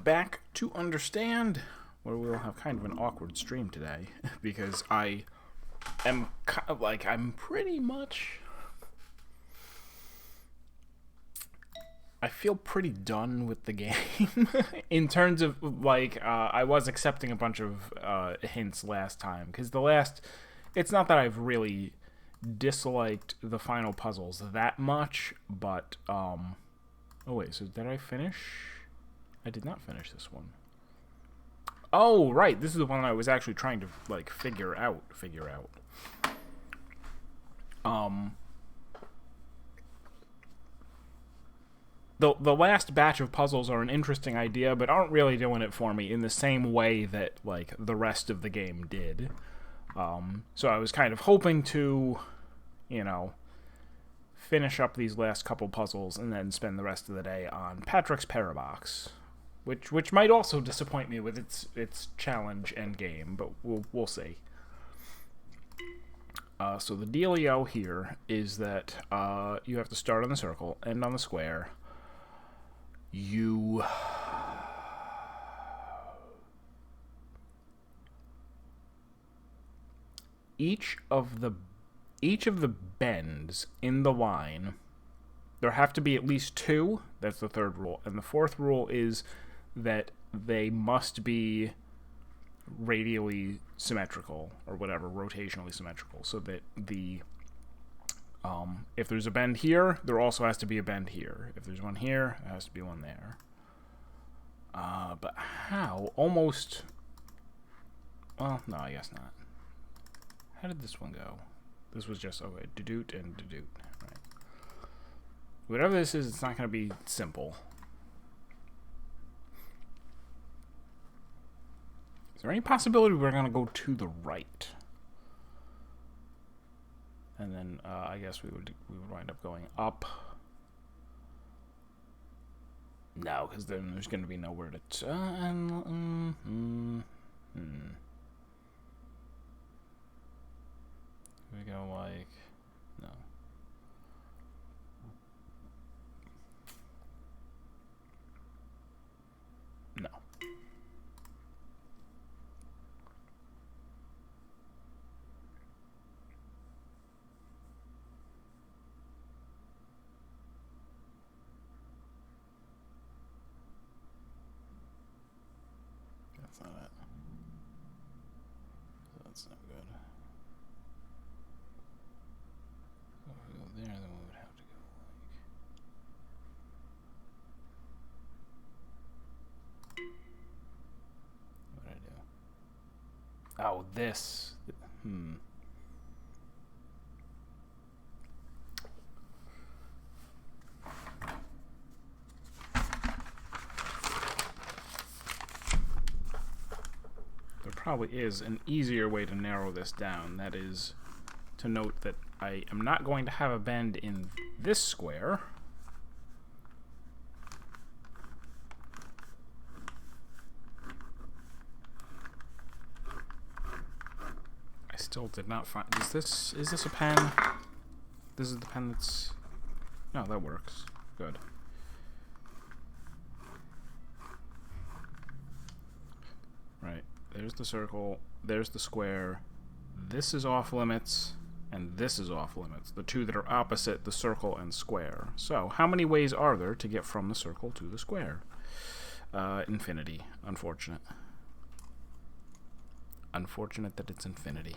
back to Understand, where we'll have kind of an awkward stream today because I am kind of like I'm pretty much. I feel pretty done with the game in terms of like I was accepting a bunch of hints last time because it's not that I've really disliked the final puzzles that much, but oh wait, so did I finish? I did not finish this one. Oh right, this is the one I was actually trying to like figure out. The last batch of puzzles are an interesting idea, but aren't really doing it for me in the same way that like the rest of the game did. So I was kind of hoping to, finish up these last couple puzzles and then spend the rest of the day on Patrick's Parabox, which might also disappoint me with its challenge end game, but we'll see. So the dealio here is that you have to start on the circle, end on the square. Each of the bends in the line, there have to be at least two. That's the third rule. And the fourth rule is that they must be radially symmetrical, or whatever, rotationally symmetrical, so that if there's a bend here, there also has to be a bend here. If there's one here, there has to be one there. But how? Almost... Well, no, I guess not. How did this one go? This was just, okay, do-doot and do-doot. Right. Whatever this is, it's not going to be simple. Is there any possibility we're going to go to the right? And then I guess we would wind up going up. No, because then there's going to be nowhere to turn. We go like no. No. That's not it. That's not good. So if we go there, then we would have to go like... What did I do? Oh, this. There probably is an easier way to narrow this down. That is to note that I am not going to have a bend in this square. I still did not find... Is this a pen? This is the pen that's... No, that works. Good. Right. There's the circle. There's the square. This is off limits. And this is off limits. The two that are opposite the circle and square. So, how many ways are there to get from the circle to the square? Infinity. Unfortunate. Unfortunate that it's infinity.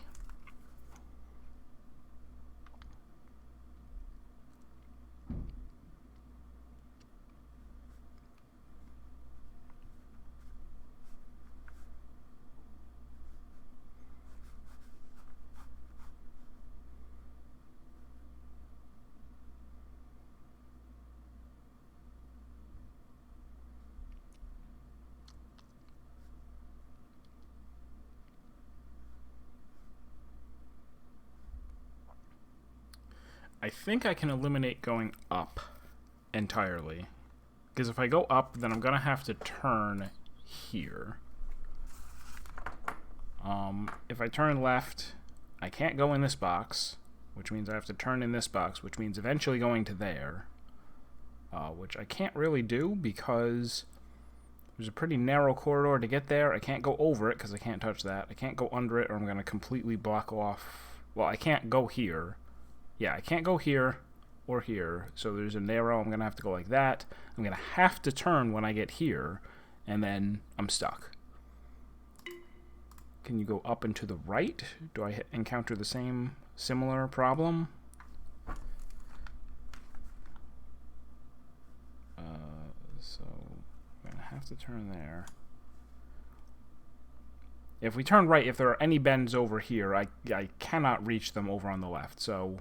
I think I can eliminate going up entirely. Because if I go up, then I'm going to have to turn here. If I turn left, I can't go in this box, which means I have to turn in this box, which means eventually going to there. Which I can't really do because There's a pretty narrow corridor to get there. I can't go over it because I can't touch that. I can't go under it or I'm going to completely block off. Well, I can't go here. Yeah, I can't go here or here. So there's a narrow. I'm going to have to go like that. I'm going to have to turn when I get here. And then I'm stuck. Can you go up and to the right? Do I encounter the same similar problem? So I'm going to have to turn there. If we turn right, if there are any bends over here, I cannot reach them over on the left. So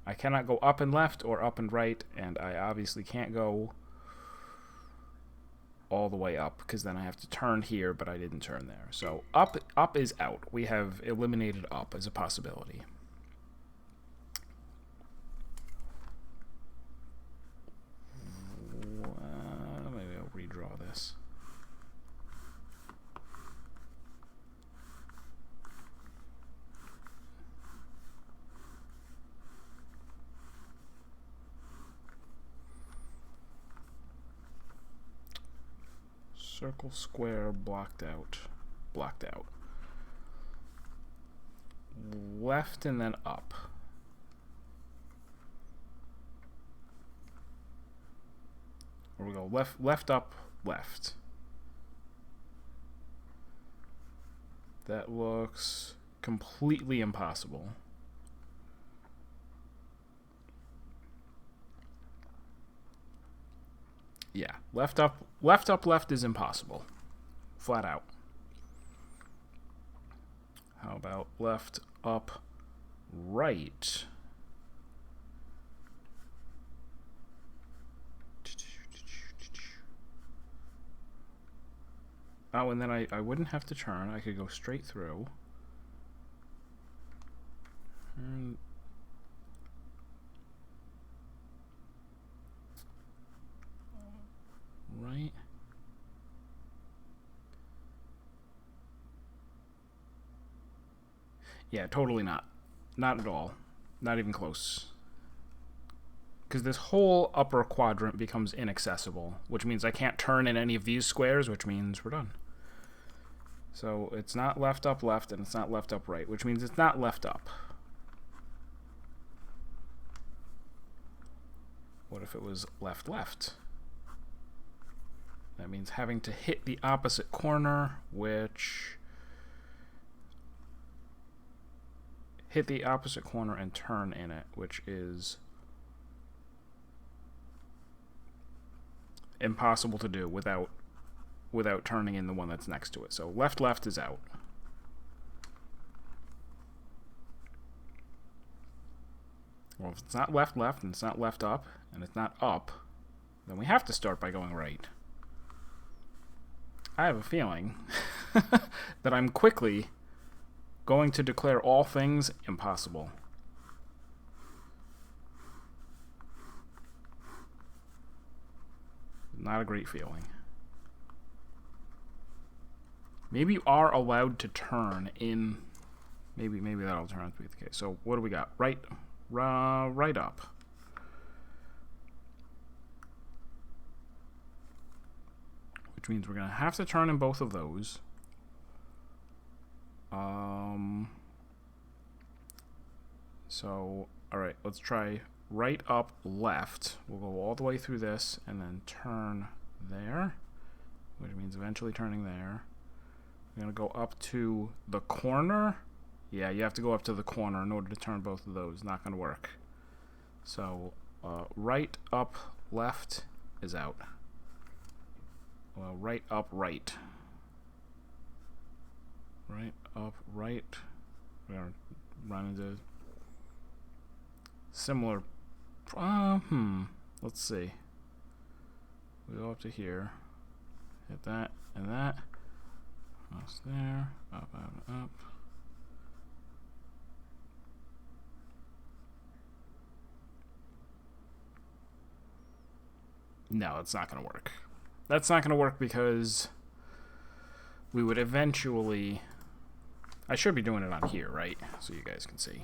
I cannot go up and left or up and right, and I obviously can't go all the way up because then I have to turn here, but I didn't turn there. So up is out. We have eliminated up as a possibility. Maybe I'll redraw this. Circle, square, blocked out. Blocked out. Left and then up. Or we go left, up, left. That looks completely impossible. Yeah, left, up, left is impossible. Flat out. How about left, up, right? Oh, and then I wouldn't have to turn. I could go straight through. Right. Yeah, totally not. Not at all. Not even close. Because this whole upper quadrant becomes inaccessible, which means I can't turn in any of these squares, which means we're done. So it's not left, up, left, and it's not left, up, right, which means it's not left, up. What if it was left, left? That means having to hit the opposite corner, which... hit the opposite corner and turn in it, which is impossible to do without turning in the one that's next to it. So left, left is out. Well, if it's not left, left, and it's not left, up, and it's not up, then we have to start by going right. I have a feeling that I'm quickly going to declare all things impossible. Not a great feeling. Maybe you are allowed to turn in... Maybe that'll turn out to be the case. So what do we got? Right up. Which means we're going to have to turn in both of those. So, alright, let's try right, up, left. We'll go all the way through this and then turn there, which means eventually turning there. We're going to go up to the corner. Yeah, you have to go up to the corner in order to turn both of those. Not going to work. So, right, up, left is out. Well, right, up, right. Right, up, right. We're going to run into similar... let's see. We go up to here. Hit that and that. Cross there. Up, up, up. No, it's not going to work. That's not going to work because we would eventually... I should be doing it on here, right? So you guys can see.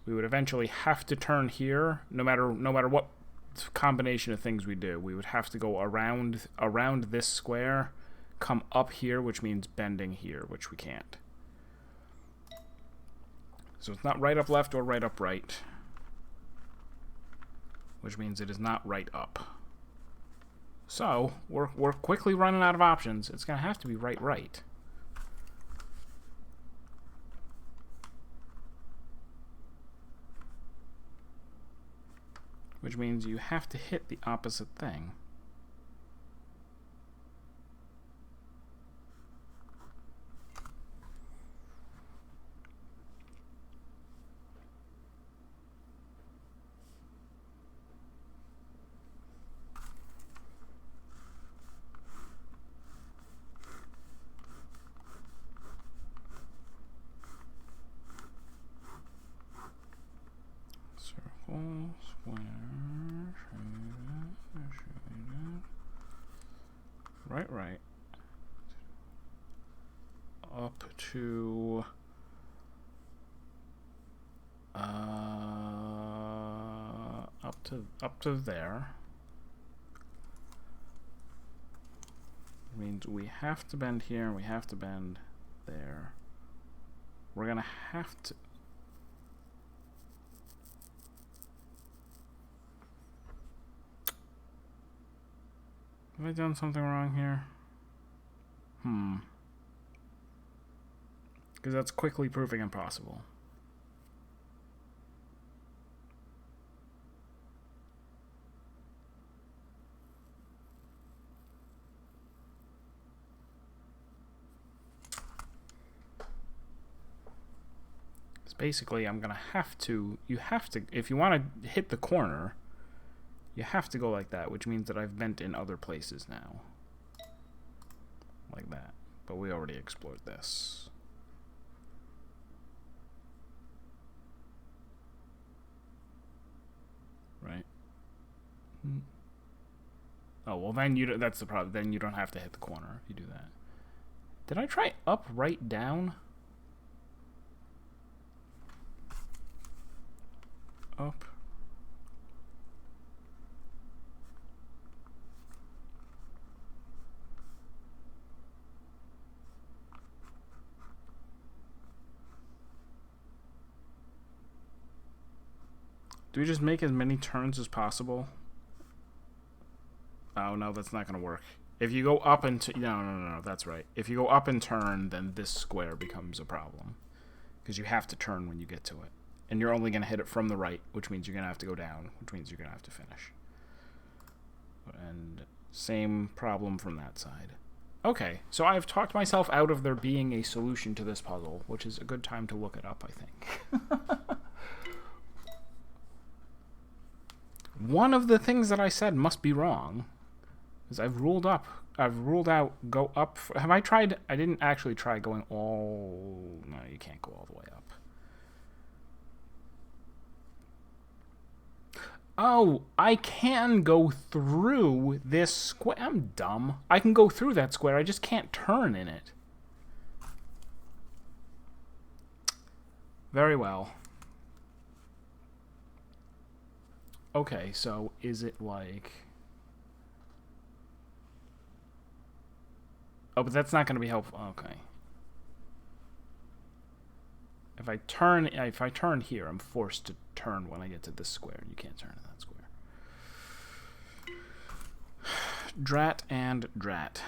We would eventually have to turn here, no matter what combination of things we do. We would have to go around this square, come up here, which means bending here, which we can't. So it's not right up left or right up right, which means it is not right up. So we're quickly running out of options. It's going to have to be right right. Which means you have to hit the opposite thing. Circle, square, right. Up to up to there. Means we have to bend here and we have to bend there. We're gonna have to. Have I done something wrong here? Because that's quickly proving impossible. Because basically I'm going to have to, if you want to hit the corner, you have to go like that, which means that I've bent in other places now. Like that. But we already explored this. Right? Oh, well then that's the problem. Then you don't have to hit the corner if you do that. Did I try up, right, down? Up. Do we just make as many turns as possible? Oh, no, that's not going to work. If you go up and... No, that's right. If you go up and turn, then this square becomes a problem. Because you have to turn when you get to it. And you're only going to hit it from the right, which means you're going to have to go down, which means you're going to have to finish. And same problem from that side. Okay, so I've talked myself out of there being a solution to this puzzle, which is a good time to look it up, I think. One of the things that I said must be wrong, is I've ruled out go up. Have I tried? I didn't actually try going all... No, you can't go all the way up. Oh, I can go through this square. I'm dumb. I can go through that square. I just can't turn in it. Very well. Okay, so is it like... Oh, but that's not going to be helpful. Okay. If I turn here, I'm forced to turn when I get to this square. You can't turn in that square. Drat and drat.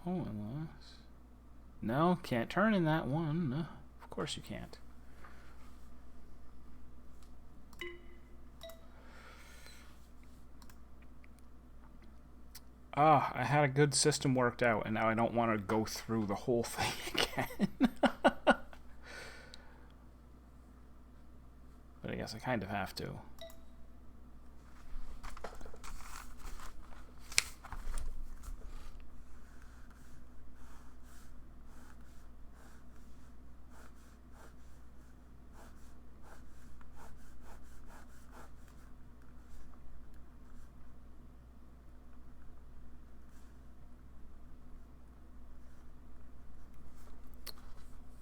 Oh, unless... No, can't turn in that one. No, of course you can't. Ah, I had a good system worked out, and now I don't want to go through the whole thing again. guess I kind of have to.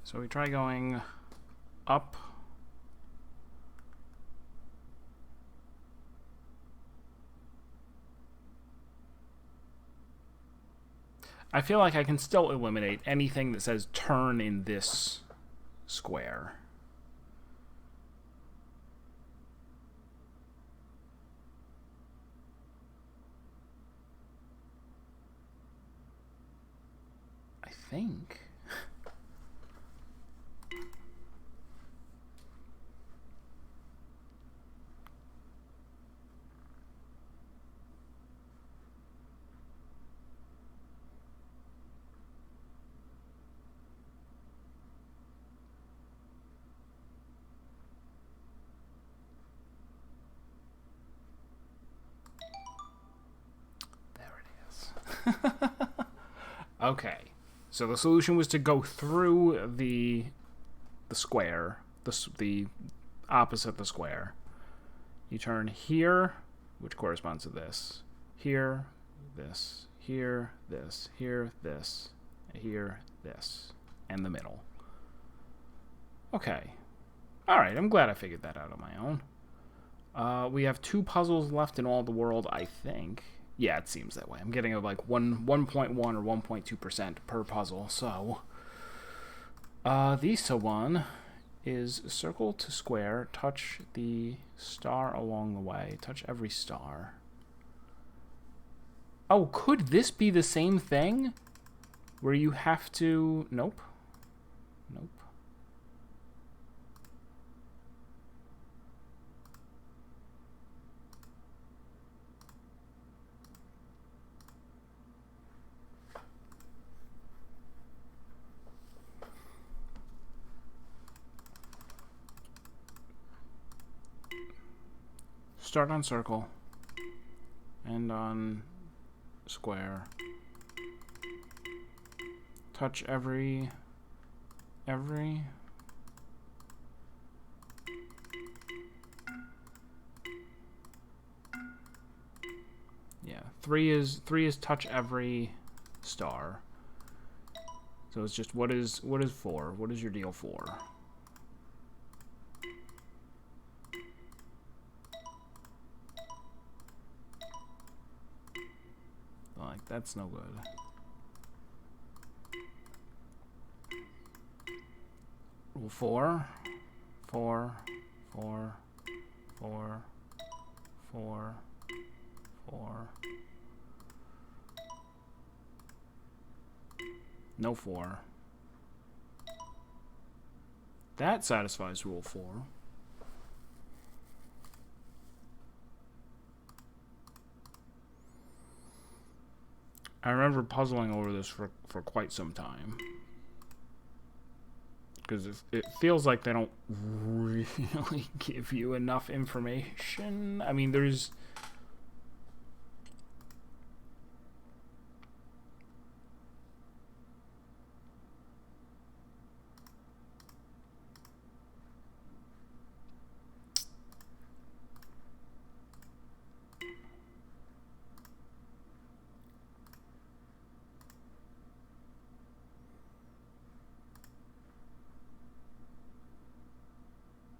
So we try going up. I feel like I can still eliminate anything that says turn in this square. I think. Okay, so the solution was to go through the square, the opposite the square. You turn here, which corresponds to this. Here, this. Here, this. Here, this. Here, this. And the middle. Okay. Alright, I'm glad I figured that out on my own. We have 2 puzzles left in all the world, I think. Yeah, it seems that way. I'm getting like 1.1 or 1.2% per puzzle. So, the ISA one is circle to square, touch the star along the way. Touch every star. Oh, could this be the same thing? Where you have to... Nope. Nope. Start on circle, end on square, touch every, yeah, 3 is touch every star, so it's just what is 4, what is your deal 4? Like, that's no good. Rule 4. 4. 4. 4. 4. 4. No 4. That satisfies rule 4. I remember puzzling over this for quite some time. Because it feels like they don't really give you enough information. I mean, there's...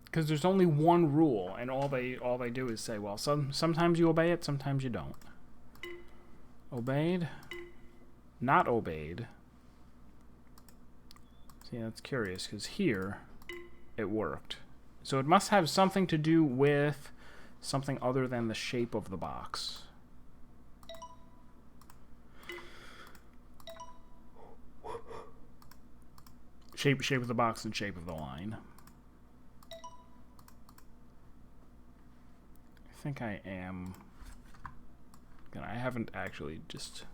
Because there's only one rule, and all they do is say, well, sometimes you obey it, sometimes you don't. Obeyed, not obeyed. See, that's curious, because here it worked. So it must have something to do with something other than the shape of the box. Shape of the box and shape of the line. I think I am. Again, I haven't actually just...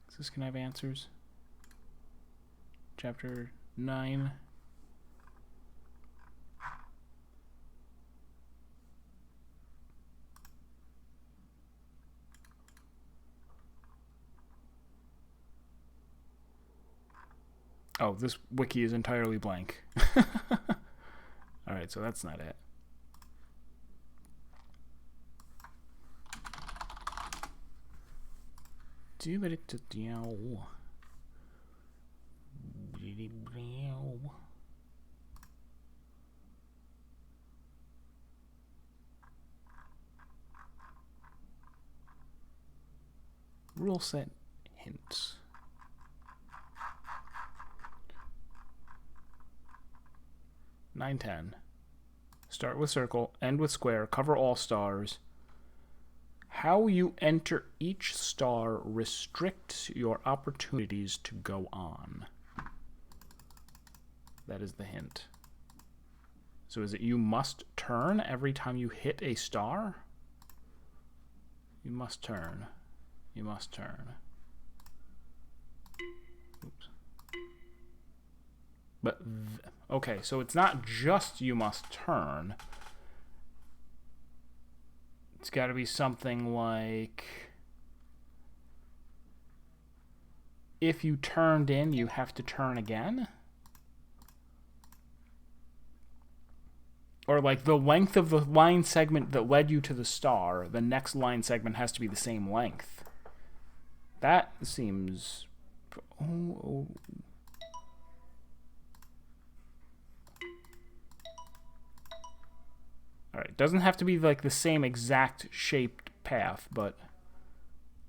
Is this gonna have answers? Chapter 9. Oh, this wiki is entirely blank. Alright, so that's not it. Rule set hints. Nine, 10. Start with circle, end with square, cover all stars. How you enter each star restricts your opportunities to go on. That is the hint. So is it you must turn every time you hit a star? You must turn. You must turn. Oops. But, okay, so it's not just you must turn. It's got to be something like, if you turned in, you have to turn again? Or like the length of the line segment that led you to the star, the next line segment has to be the same length. That seems... Oh. Alright, doesn't have to be like the same exact shaped path, but...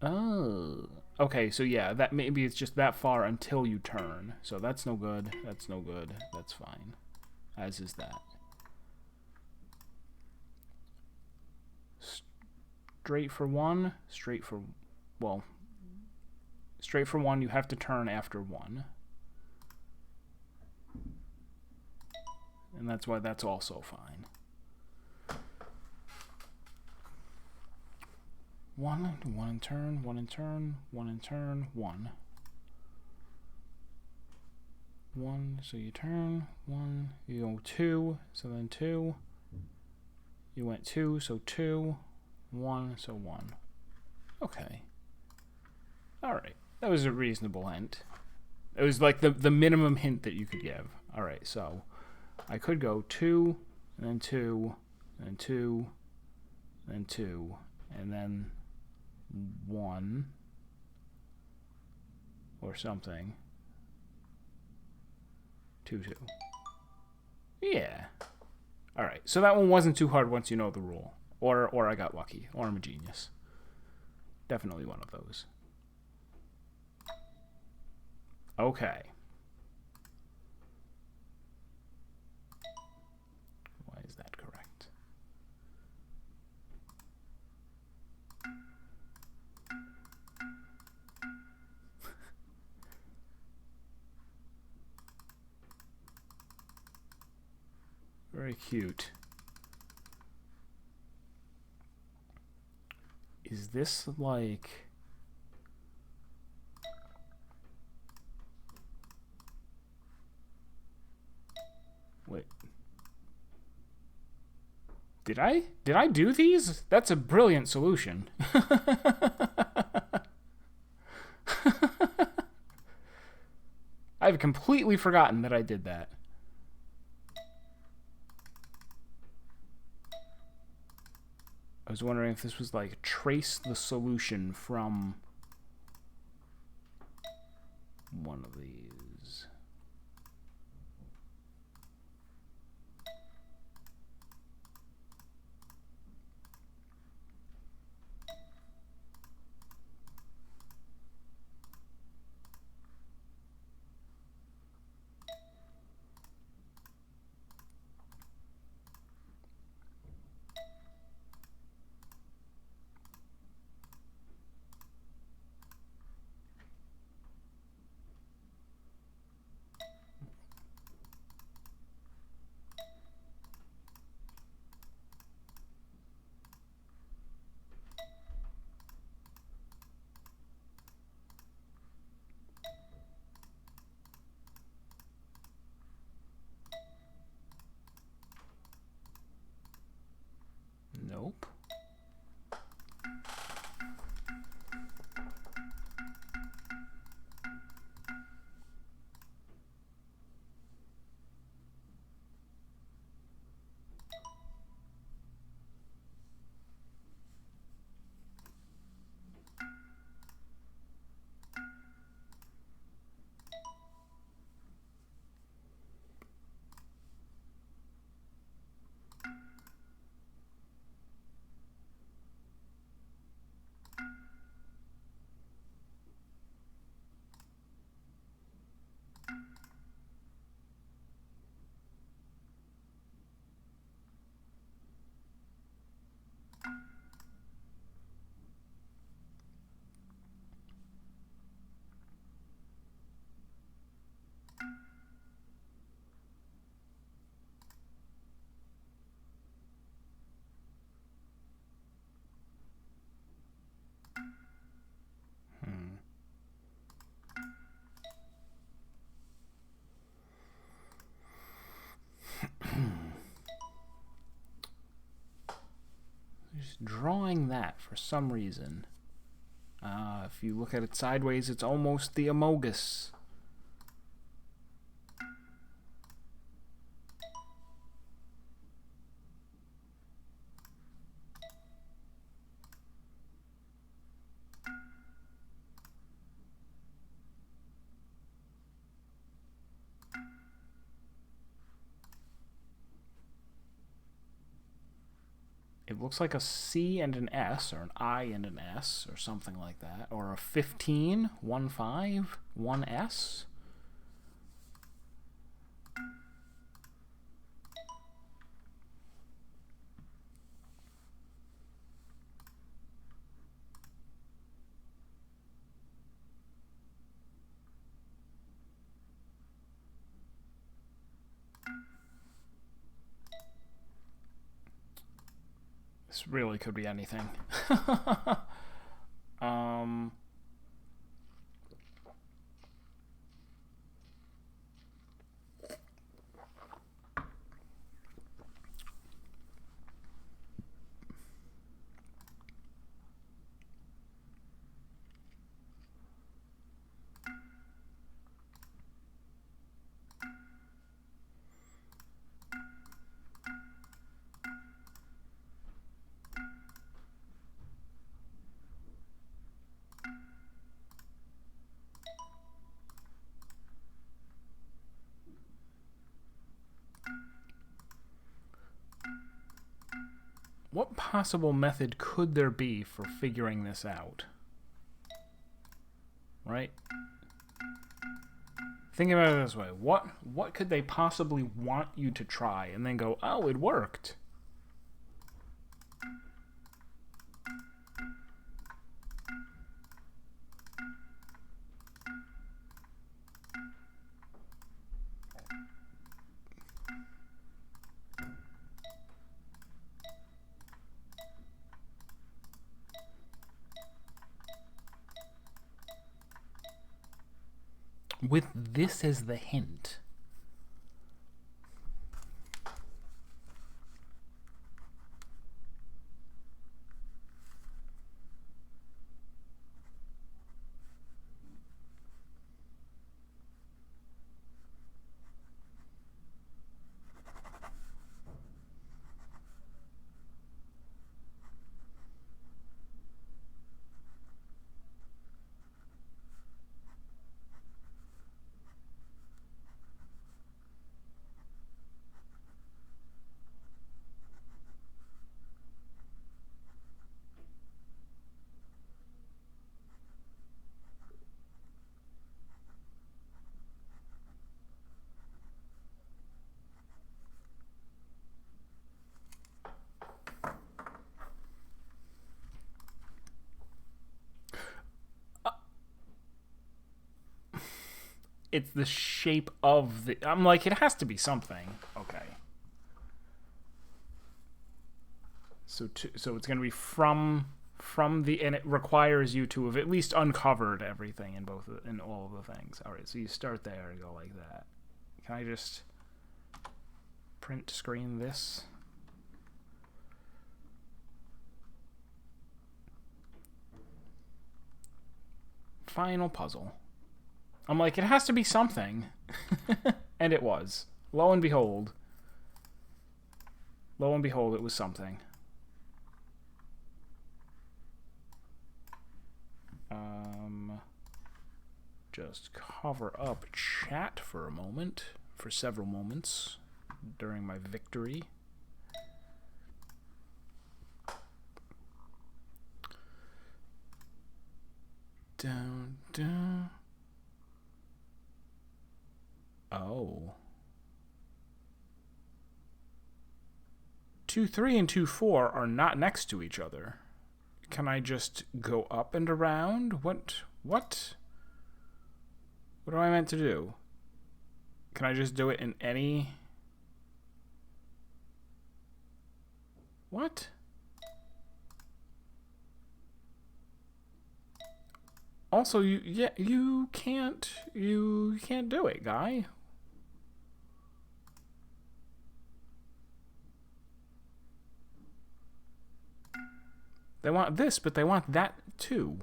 Oh. Okay, so yeah, that maybe it's just that far until you turn. So that's no good, that's no good, that's fine. As is that. Straight for one, straight for... Well... Straight for one, you have to turn after one. And that's why that's also fine. One in turn, one in turn, one in turn, one. One, so you turn, one, you go two, so then two. You went two, so two, one, so one. Okay. Alright. That was a reasonable hint. It was like the minimum hint that you could give. Alright, so I could go 2, and then 2, and then 2, and then 2, and then 1, or something. 2, 2. Yeah. Alright, so that one wasn't too hard once you know the rule. Or I got lucky, or I'm a genius. Definitely one of those. Okay. Why is that correct? Very cute. Is this like... Wait. Did I do these? That's a brilliant solution. I've completely forgotten that I did that. I was wondering if this was like trace the solution from one of these. that for some reason. If you look at it sideways, it's almost the Amogus. It looks like a C and an S, or an I and an S, or something like that. Or a 15, 1, 5, 1 S. This really could be anything. What possible method could there be for figuring this out? Right? Think about it this way. What could they possibly want you to try and then go, oh, it worked? With this as the hint. It's the shape of the... I'm like, it has to be something. Okay. So it's going to be from the... And it requires you to have at least uncovered everything in all of the things. All right, so you start there and go like that. Can I just print screen this? Final puzzle. I'm like, it has to be something. And it was. Lo and behold, it was something. Just cover up chat for a moment, for several moments during my victory. Down, down. Oh. 2, 3, and 2, 4 are not next to each other. Can I just go up and around? What? What do I meant to do? Can I just do it in any... What? Also, you can't do it, guy. They want this, but they want that too.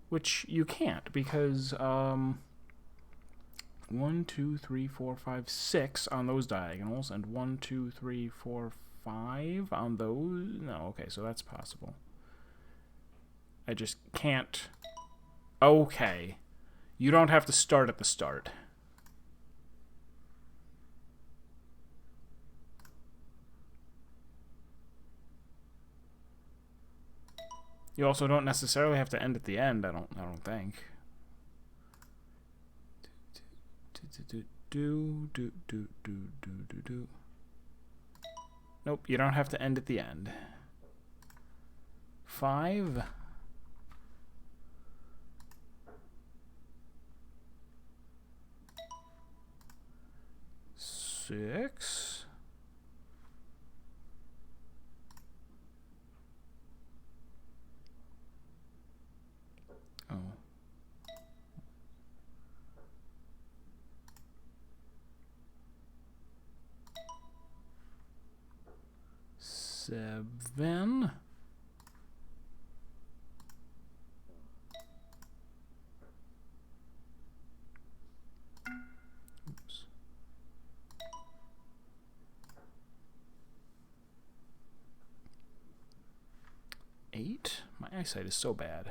Which you can't, because 1, 2, 3, 4, 5, 6 on those diagonals, and 1, 2, 3, 4, 5 on those. No, okay, so that's possible. I just can't. Okay. You don't have to start at the start. You also don't necessarily have to end at the end, I don't think. Nope, you don't have to end at the end. 5. 6. Oh. 7. Oops. 8. My eyesight is so bad.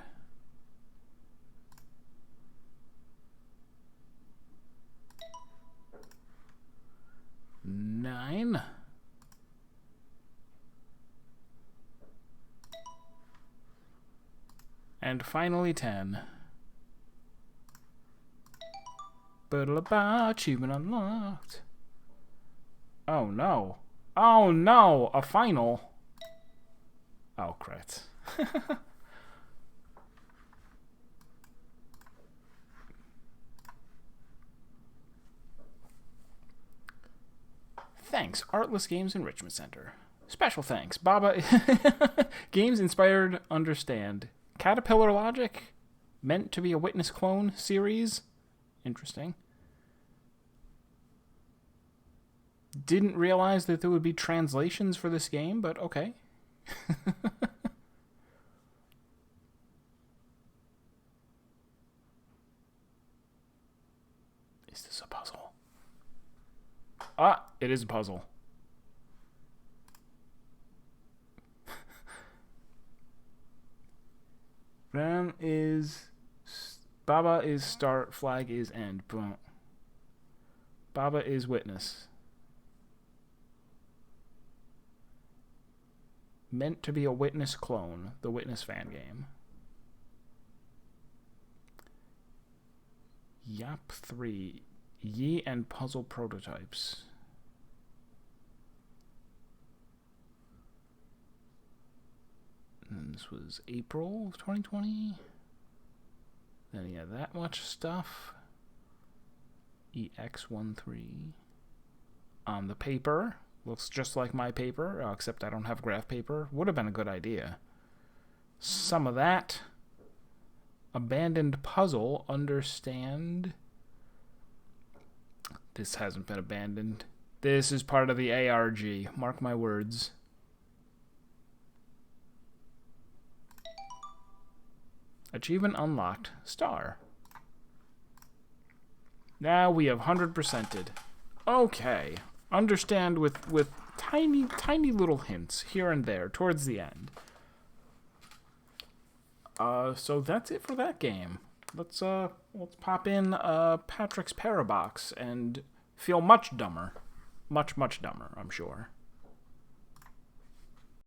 9. And finally 10. Achievement unlocked. Oh no. Oh no! A final. Oh, crap. Thanks, Artless Games Enrichment Center. Special thanks, Baba. Games inspired understand. Caterpillar Logic? Meant to be a Witness clone series? Interesting. Didn't realize that there would be translations for this game, but okay. Is this a puzzle? Ah, it is a puzzle. Ram is... Baba is start, flag is end. Boom. Baba is witness. Meant to be a Witness clone, the Witness fan game. Yap 3. Yi and puzzle prototypes. And this was April of 2020. Then yeah, that much stuff. EX13. On the paper. Looks just like my paper, except I don't have graph paper. Would have been a good idea. Some of that. Abandoned puzzle. Understand. This hasn't been abandoned. This is part of the ARG. Mark my words. Achievement unlocked. Star. Now we have 100%ed. Okay. Understand with tiny little hints here and there towards the end. So that's it for that game. Let's pop in Patrick's Parabox and feel much dumber. Much dumber, I'm sure.